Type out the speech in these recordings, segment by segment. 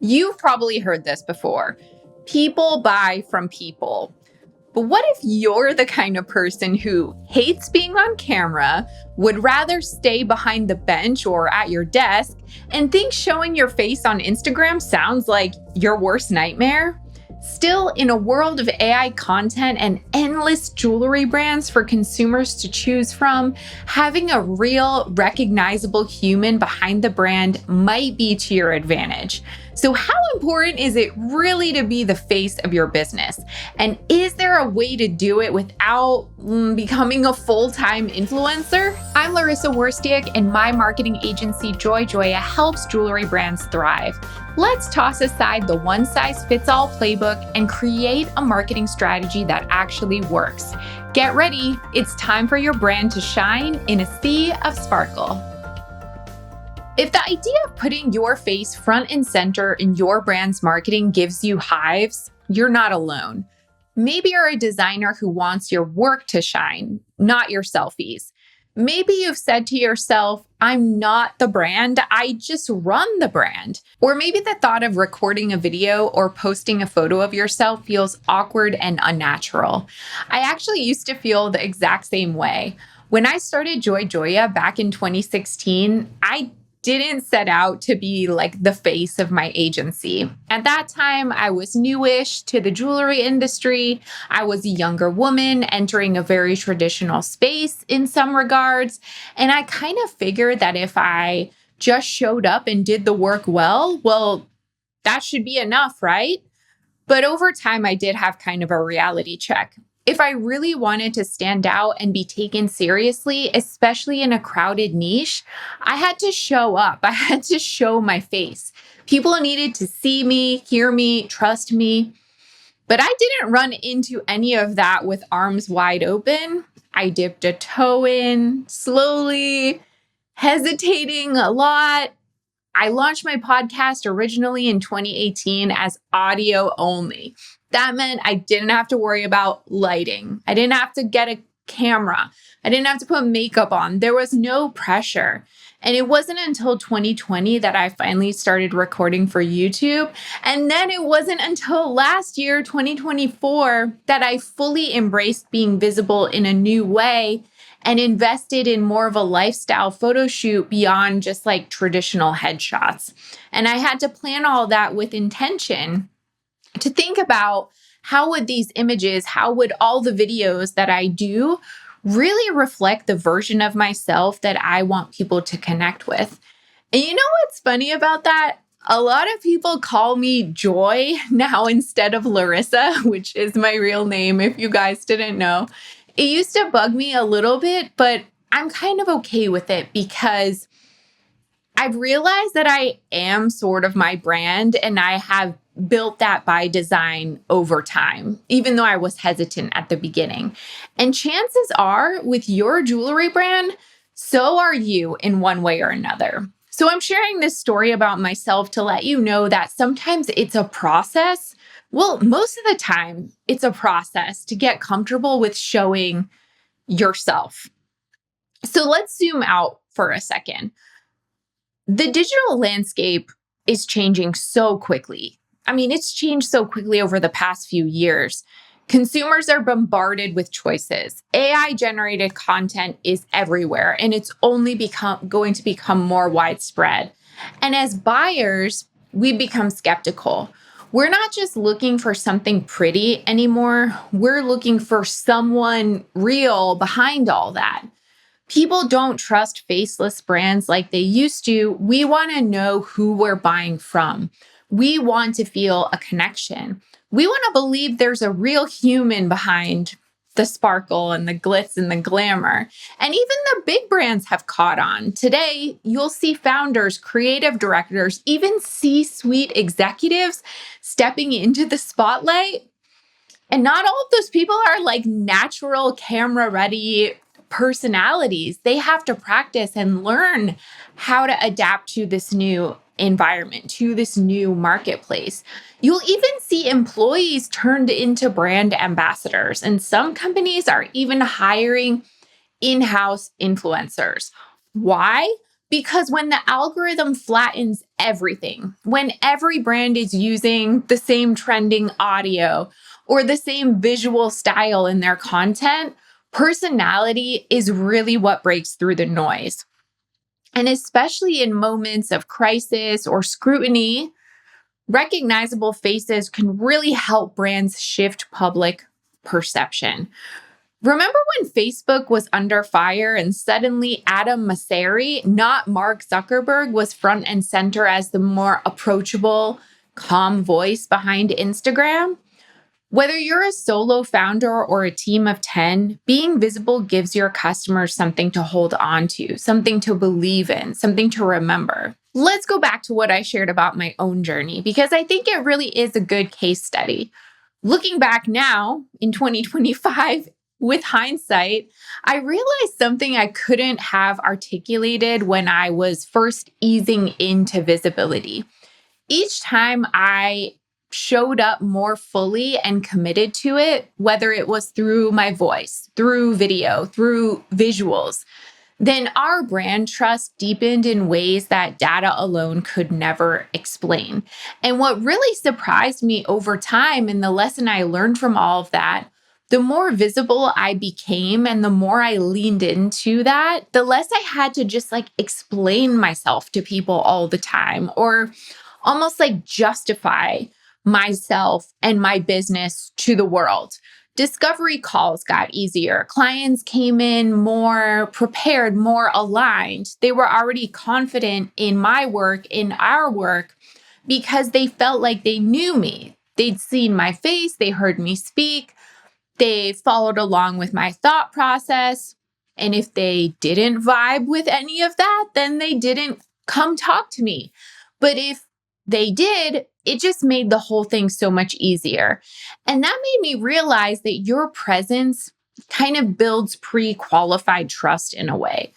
You've probably heard this before. People buy from people. But what if you're the kind of person who hates being on camera, would rather stay behind the bench or at your desk, and thinks showing your face on Instagram sounds like your worst nightmare? Still, in a world of AI content and endless jewelry brands for consumers to choose from, having a real, recognizable human behind the brand might be to your advantage. So how important is it really to be the face of your business? And is there a way to do it without becoming a full-time influencer? I'm Larissa Worstiak, and my marketing agency, Joy Joya, helps jewelry brands thrive. Let's toss aside the one-size-fits-all playbook and create a marketing strategy that actually works. Get ready. It's time for your brand to shine in a sea of sparkle. If the idea of putting your face front and center in your brand's marketing gives you hives, you're not alone. Maybe you're a designer who wants your work to shine, not your selfies. Maybe you've said to yourself, I'm not the brand, I just run the brand. Or maybe the thought of recording a video or posting a photo of yourself feels awkward and unnatural. I actually used to feel the exact same way. When I started Joy Joya back in 2016, I didn't set out to be like the face of my agency. At that time, I was newish to the jewelry industry. I was a younger woman entering a very traditional space in some regards. And I kind of figured that if I just showed up and did the work well, that should be enough, right? But over time, I did have kind of a reality check. If I really wanted to stand out and be taken seriously, especially in a crowded niche, I had to show up. I had to show my face. People needed to see me, hear me, trust me. But I didn't run into any of that with arms wide open. I dipped a toe in slowly, hesitating a lot. I launched my podcast originally in 2018 as audio only. That meant I didn't have to worry about lighting. I didn't have to get a camera. I didn't have to put makeup on. There was no pressure. And it wasn't until 2020 that I finally started recording for YouTube. And then it wasn't until last year, 2024, that I fully embraced being visible in a new way and invested in more of a lifestyle photo shoot beyond just like traditional headshots. And I had to plan all that with intention to think about how would these images, how would all the videos that I do really reflect the version of myself that I want people to connect with. And you know what's funny about that? A lot of people call me Joy now instead of Larissa, which is my real name if you guys didn't know. It used to bug me a little bit, but I'm kind of okay with it because I've realized that I am sort of my brand and I have built that by design over time, even though I was hesitant at the beginning. And chances are with your jewelry brand, so are you in one way or another. So I'm sharing this story about myself to let you know that sometimes it's a process. Well, most of the time it's a process to get comfortable with showing yourself. So let's zoom out for a second. The digital landscape is changing so quickly. I mean, it's changed so quickly over the past few years. Consumers are bombarded with choices. AI-generated content is everywhere, and it's only going to become more widespread. And as buyers, we become skeptical. We're not just looking for something pretty anymore. We're looking for someone real behind all that. People don't trust faceless brands like they used to. We want to know who we're buying from. We want to feel a connection. We want to believe there's a real human behind the sparkle and the glitz and the glamour. And even the big brands have caught on. Today, you'll see founders, creative directors, even C-suite executives stepping into the spotlight. And not all of those people are like natural camera-ready personalities. They have to practice and learn how to adapt to this new environment, to this new marketplace. You'll even see employees turned into brand ambassadors, and some companies are even hiring in-house influencers. Why? Because when the algorithm flattens everything, when every brand is using the same trending audio or the same visual style in their content, personality is really what breaks through the noise. And especially in moments of crisis or scrutiny, recognizable faces can really help brands shift public perception. Remember when Facebook was under fire and suddenly Adam Mosseri, not Mark Zuckerberg, was front and center as the more approachable, calm voice behind Instagram? Whether you're a solo founder or a team of 10, being visible gives your customers something to hold on to, something to believe in, something to remember. Let's go back to what I shared about my own journey, because I think it really is a good case study. Looking back now in 2025, with hindsight, I realized something I couldn't have articulated when I was first easing into visibility. Each time I showed up more fully and committed to it, whether it was through my voice, through video, through visuals, then our brand trust deepened in ways that data alone could never explain. And what really surprised me over time, and the lesson I learned from all of that, the more visible I became and the more I leaned into that, the less I had to just explain myself to people all the time or almost justify myself and my business to the world. Discovery calls got easier. Clients came in more prepared, more aligned. They were already confident in my work, in our work, because they felt like they knew me. They'd seen my face, they heard me speak, they followed along with my thought process. And if they didn't vibe with any of that, then they didn't come talk to me. But if they did, it just made the whole thing so much easier. And that made me realize that your presence kind of builds pre-qualified trust in a way.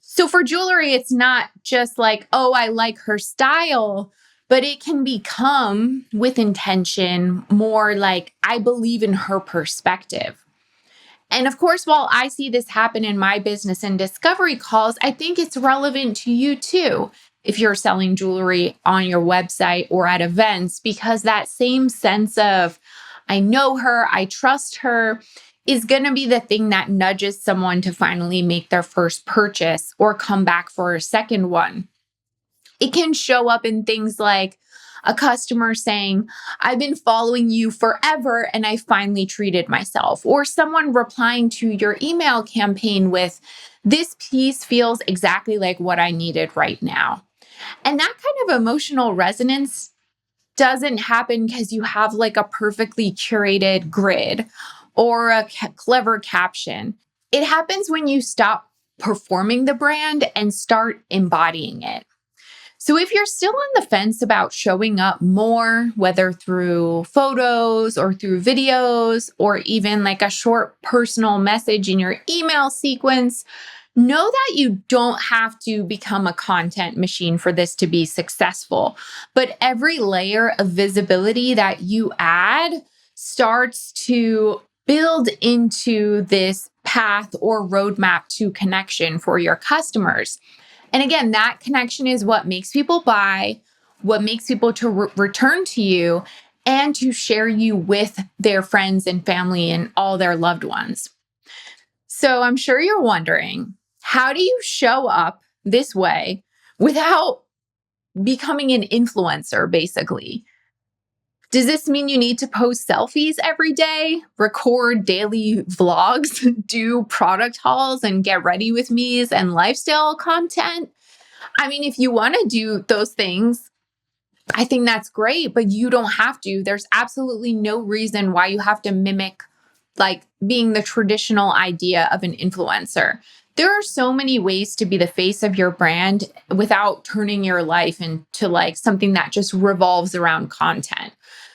So for jewelry, it's not just oh, I like her style, but it can become, with intention, more I believe in her perspective. And of course, while I see this happen in my business and discovery calls, I think it's relevant to you too, if you're selling jewelry on your website or at events, because that same sense of, I know her, I trust her, is going to be the thing that nudges someone to finally make their first purchase or come back for a second one. It can show up in things like a customer saying, I've been following you forever and I finally treated myself. Or someone replying to your email campaign with, this piece feels exactly like what I needed right now. And that kind of emotional resonance doesn't happen because you have a perfectly curated grid or a clever caption. It happens when you stop performing the brand and start embodying it. So if you're still on the fence about showing up more, whether through photos or through videos, or even a short personal message in your email sequence, know that you don't have to become a content machine for this to be successful. But every layer of visibility that you add starts to build into this path or roadmap to connection for your customers. And again, that connection is what makes people buy, what makes people to return to you and to share you with their friends and family and all their loved ones. So I'm sure you're wondering, how do you show up this way without becoming an influencer, basically? Does this mean you need to post selfies every day, record daily vlogs, do product hauls, and get ready with me's and lifestyle content? I mean, if you want to do those things, I think that's great, but you don't have to. There's absolutely no reason why you have to mimic being the traditional idea of an influencer. There are so many ways to be the face of your brand without turning your life into something that just revolves around content.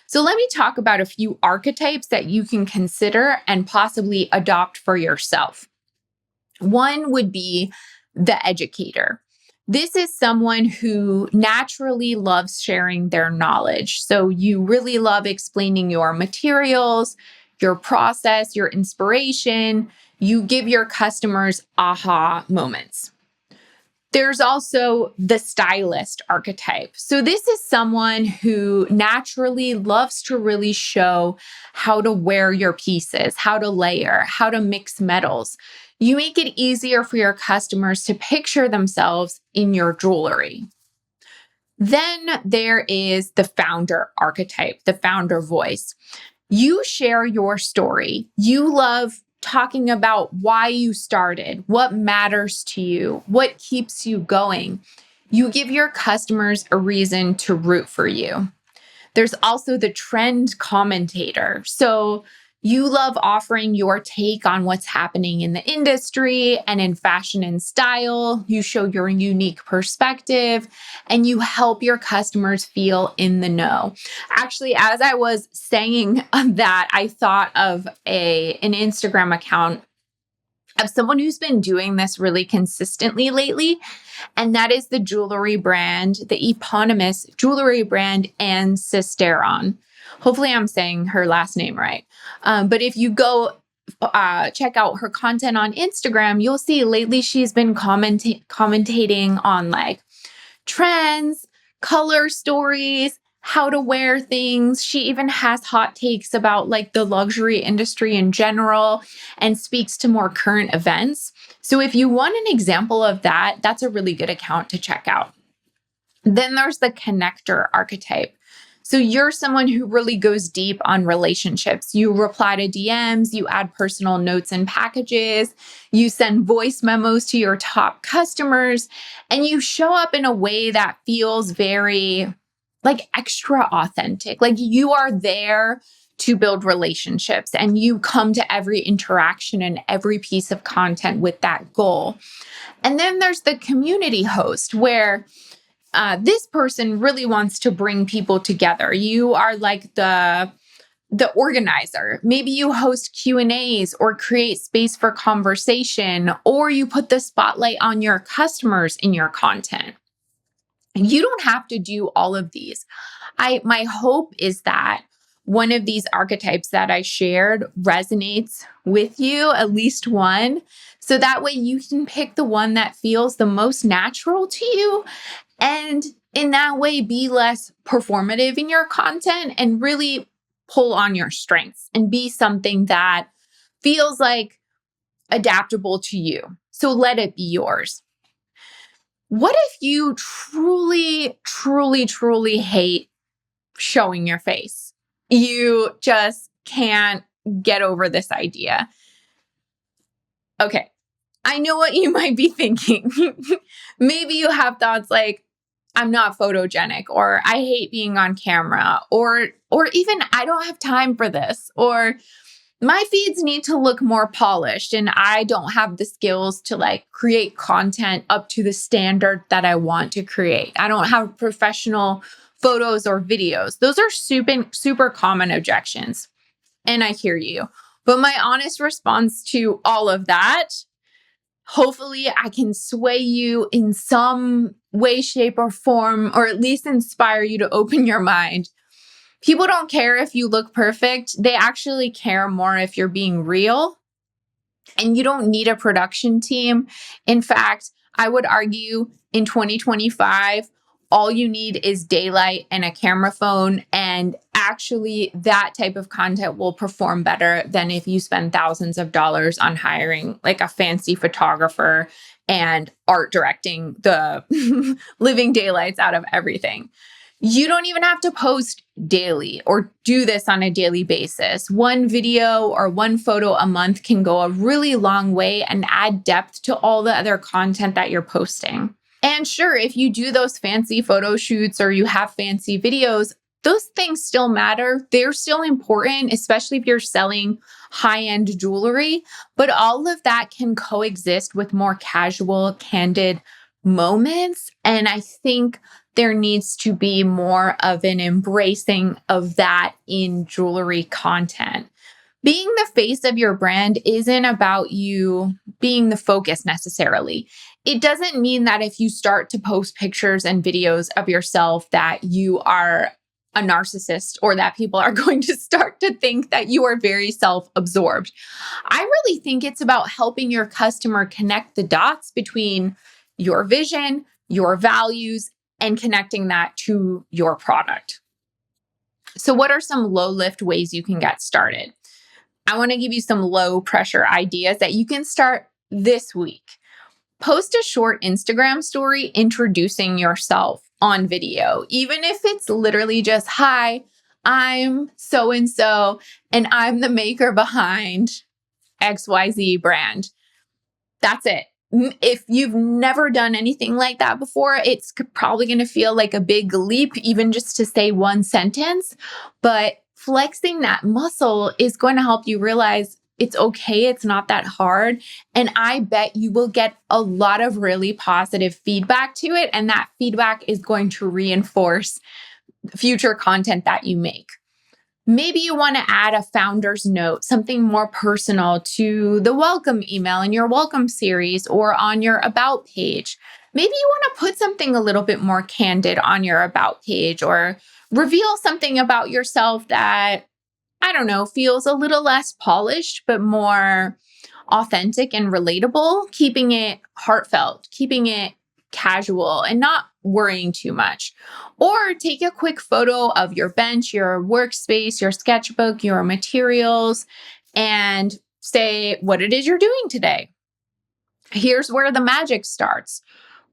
So let me talk about a few archetypes that you can consider and possibly adopt for yourself. One would be the educator. This is someone who naturally loves sharing their knowledge. So you really love explaining your materials, your process, your inspiration. You give your customers aha moments. There's also the stylist archetype. So this is someone who naturally loves to really show how to wear your pieces, how to layer, how to mix metals. You make it easier for your customers to picture themselves in your jewelry. Then there is the founder archetype, the founder voice. You share your story. You love talking about why you started, what matters to you, what keeps you going. You give your customers a reason to root for you. There's also the trend commentator. So you love offering your take on what's happening in the industry and in fashion and style. You show your unique perspective and you help your customers feel in the know. Actually, as I was saying that, I thought of an Instagram account of someone who's been doing this really consistently lately. And that is the jewelry brand, the eponymous jewelry brand, Anne Sisteron. Hopefully I'm saying her last name right. But if you go check out her content on Instagram, you'll see lately she's been commentating on like trends, color stories, how to wear things. She even has hot takes about like the luxury industry in general and speaks to more current events. So if you want an example of that, that's a really good account to check out. Then there's the connector archetype. So you're someone who really goes deep on relationships. You reply to DMs, you add personal notes and packages, you send voice memos to your top customers, and you show up in a way that feels very like extra authentic. Like you are there to build relationships and you come to every interaction and every piece of content with that goal. And then there's the community host where this person really wants to bring people together. You are like the organizer. Maybe you host Q&As or create space for conversation, or you put the spotlight on your customers in your content. You don't have to do all of these. My hope is that one of these archetypes that I shared resonates with you, at least one, so that way you can pick the one that feels the most natural to you. And in that way, be less performative in your content and really pull on your strengths and be something that feels like adaptable to you. So let it be yours. What if you truly, truly, truly hate showing your face? You just can't get over this idea. Okay, I know what you might be thinking. Maybe you have thoughts like, I'm not photogenic, or I hate being on camera, or even I don't have time for this, or my feeds need to look more polished and I don't have the skills to like create content up to the standard that I want to create. I don't have professional photos or videos. Those are super common objections. And I hear you. But my honest response to all of that, hopefully I can sway you in some way, shape, or form, or at least inspire you to open your mind. People don't care if you look perfect. They actually care more if you're being real. And you don't need a production team. In fact, I would argue in 2025, all you need is daylight and a camera phone. And actually, that type of content will perform better than if you spend thousands of dollars on hiring like a fancy photographer and art directing the living daylights out of everything. You don't even have to post daily or do this on a daily basis. One video or one photo a month can go a really long way and add depth to all the other content that you're posting. And sure, if you do those fancy photo shoots or you have fancy videos, those things still matter. They're still important, especially if you're selling high-end jewelry. But all of that can coexist with more casual, candid moments. And I think there needs to be more of an embracing of that in jewelry content. Being the face of your brand isn't about you being the focus necessarily. It doesn't mean that if you start to post pictures and videos of yourself that you are a narcissist or that people are going to start to think that you are very self-absorbed. I really think it's about helping your customer connect the dots between your vision, your values, and connecting that to your product. So what are some low lift ways you can get started? I want to give you some low pressure ideas that you can start this week. Post a short Instagram story introducing yourself on video, even if it's literally just, hi, I'm so-and-so, and I'm the maker behind XYZ brand. That's it. If you've never done anything like that before, it's probably going to feel like a big leap, even just to say one sentence. But flexing that muscle is going to help you realize it's okay. It's not that hard. And I bet you will get a lot of really positive feedback to it. And that feedback is going to reinforce future content that you make. Maybe you want to add a founder's note, something more personal to the welcome email in your welcome series or on your about page. Maybe you want to put something a little bit more candid on your about page or reveal something about yourself that, I don't know, feels a little less polished, but more authentic and relatable, keeping it heartfelt, keeping it casual and not worrying too much. Or take a quick photo of your bench, your workspace, your sketchbook, your materials, and say what it is you're doing today. Here's where the magic starts.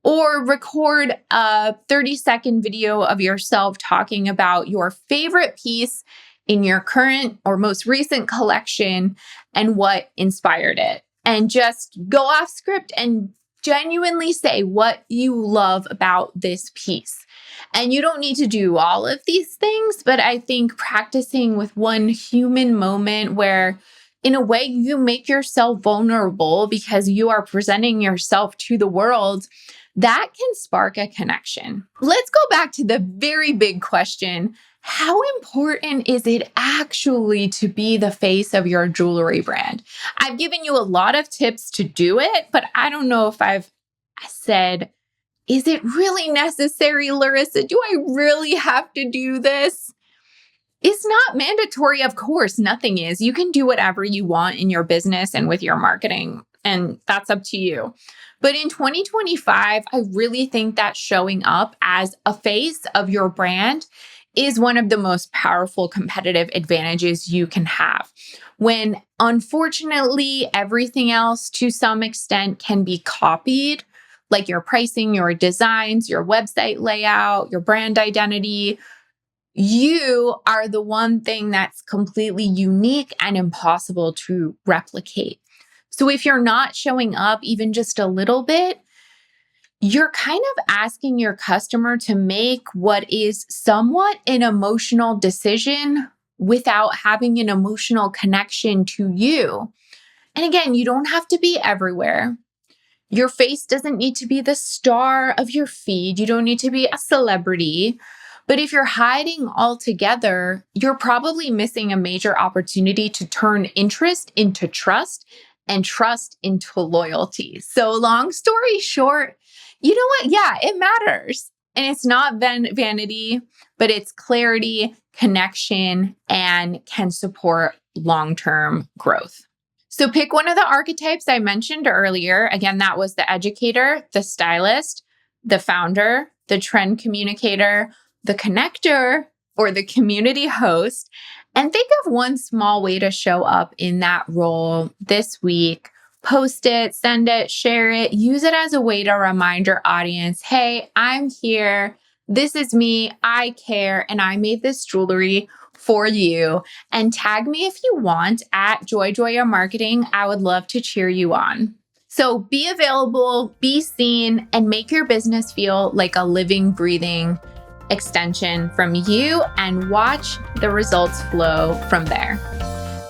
Or record a 30-second video of yourself talking about your favorite piece in your current or most recent collection and what inspired it. And just go off script and genuinely say what you love about this piece. And you don't need to do all of these things, but I think practicing with one human moment where in a way you make yourself vulnerable because you are presenting yourself to the world, that can spark a connection. Let's go back to the very big question. How important is it actually to be the face of your jewelry brand? I've given you a lot of tips to do it, but I don't know if I've said, is it really necessary, Larissa? Do I really have to do this? It's not mandatory, of course, nothing is. You can do whatever you want in your business and with your marketing, and that's up to you. But in 2025, I really think that showing up as a face of your brand is one of the most powerful competitive advantages you can have. When unfortunately, everything else to some extent can be copied, like your pricing, your designs, your website layout, your brand identity, you are the one thing that's completely unique and impossible to replicate. So if you're not showing up even just a little bit, you're kind of asking your customer to make what is somewhat an emotional decision without having an emotional connection to you. And again, you don't have to be everywhere. Your face doesn't need to be the star of your feed. You don't need to be a celebrity. But if you're hiding altogether, you're probably missing a major opportunity to turn interest into trust and trust into loyalty. So long story short, you know what? Yeah, it matters. And it's not vanity, but it's clarity, connection, and can support long-term growth. So pick one of the archetypes I mentioned earlier. Again, that was the educator, the stylist, the founder, the trend communicator, the connector, or the community host. And think of one small way to show up in that role this week. Post it, send it, share it, use it as a way to remind your audience, hey, I'm here. This is me. I care. And I made this jewelry for you. And tag me if you want at Joy Joya Marketing. I would love to cheer you on. So be available, be seen, and make your business feel like a living, breathing extension from you, and watch the results flow from there.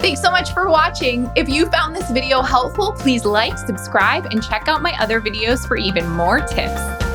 Thanks so much for watching. If you found this video helpful, please like, subscribe, and check out my other videos for even more tips.